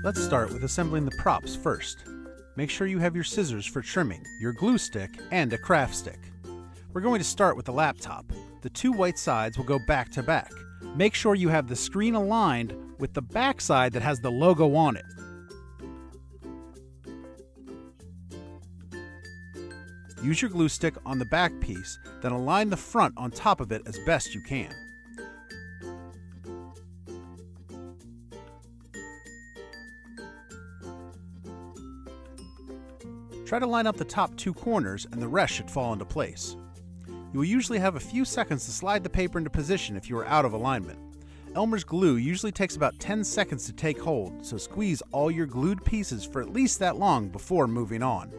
Let's start with assembling the props first. Make sure you have your scissors for trimming, your glue stick, and a craft stick. We're going to start with the laptop. The two white sides will go back to back. Make sure you have the screen aligned with the back side that has the logo on it. Use your glue stick on the back piece, then align the front on top of it as best you can. Try to line up the top two corners and the rest should fall into place. You will usually have a few seconds to slide the paper into position if you are out of alignment. Elmer's glue usually takes about 10 seconds to take hold, so squeeze all your glued pieces for at least that long before moving on.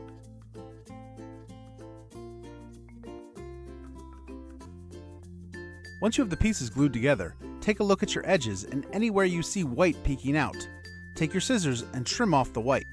Once you have the pieces glued together, take a look at your edges and anywhere you see white peeking out. Take your scissors and trim off the white.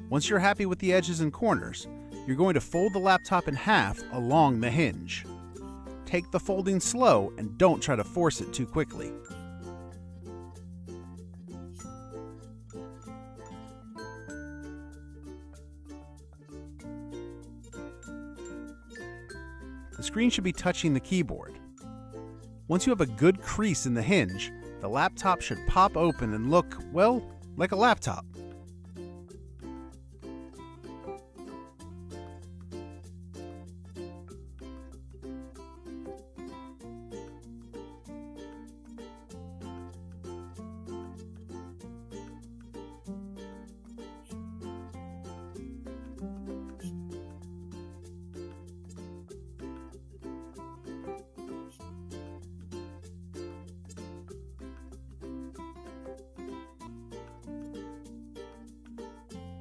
Once you're happy with the edges and corners, you're going to fold the laptop in half along the hinge. Take the folding slow and don't try to force it too quickly. The screen should be touching the keyboard. Once you have a good crease in the hinge, the laptop should pop open and look, well, like a laptop.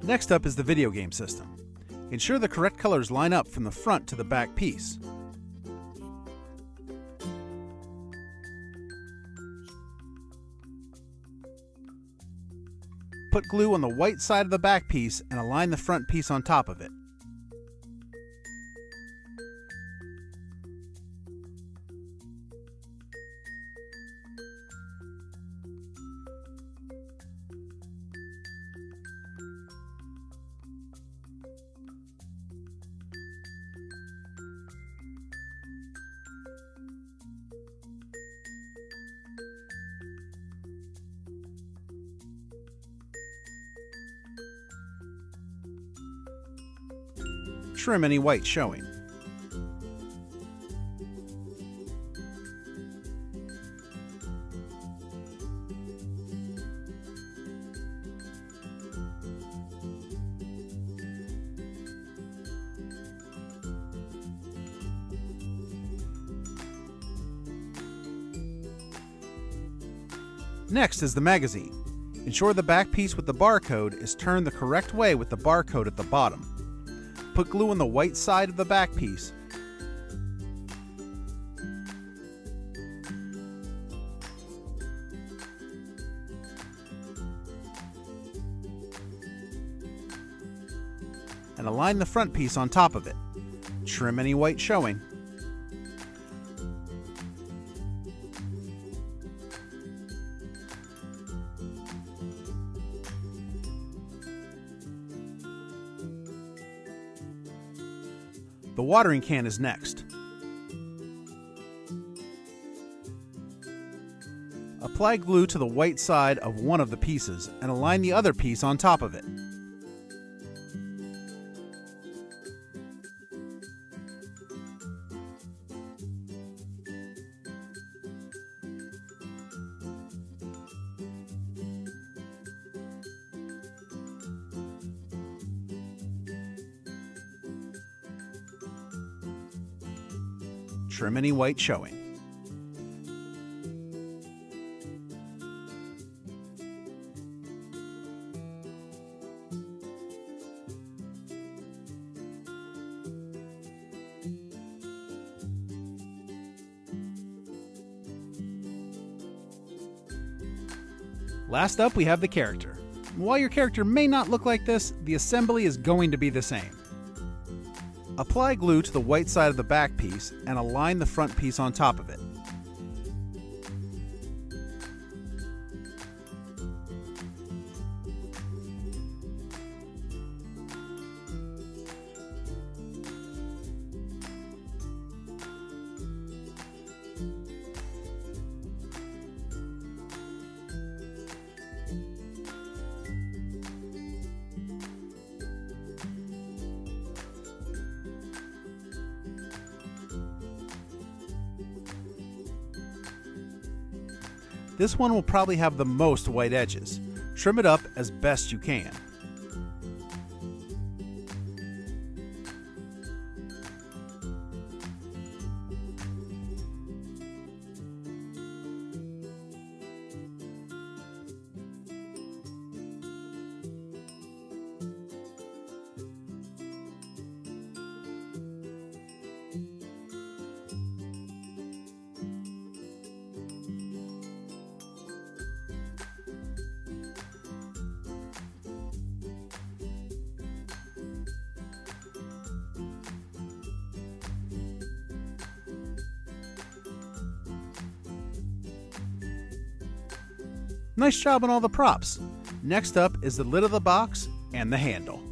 Next up is the video game system. Ensure the correct colors line up from the front to the back piece. Put glue on the white side of the back piece and align the front piece on top of it. Trim any white showing. Next is the magazine. Ensure the back piece with the barcode is turned the correct way with the barcode at the bottom. Put glue on the white side of the back piece. And align the front piece on top of it. Trim any white showing. The watering can is next. Apply glue to the white side of one of the pieces and align the other piece on top of it. Trim any white showing. Last up, we have the character. While your character may not look like this, the assembly is going to be the same. Apply glue to the white side of the back piece and align the front piece on top of it. This one will probably have the most white edges. Trim it up as best you can. Nice job on all the props. Next up is the lid of the box and the handle.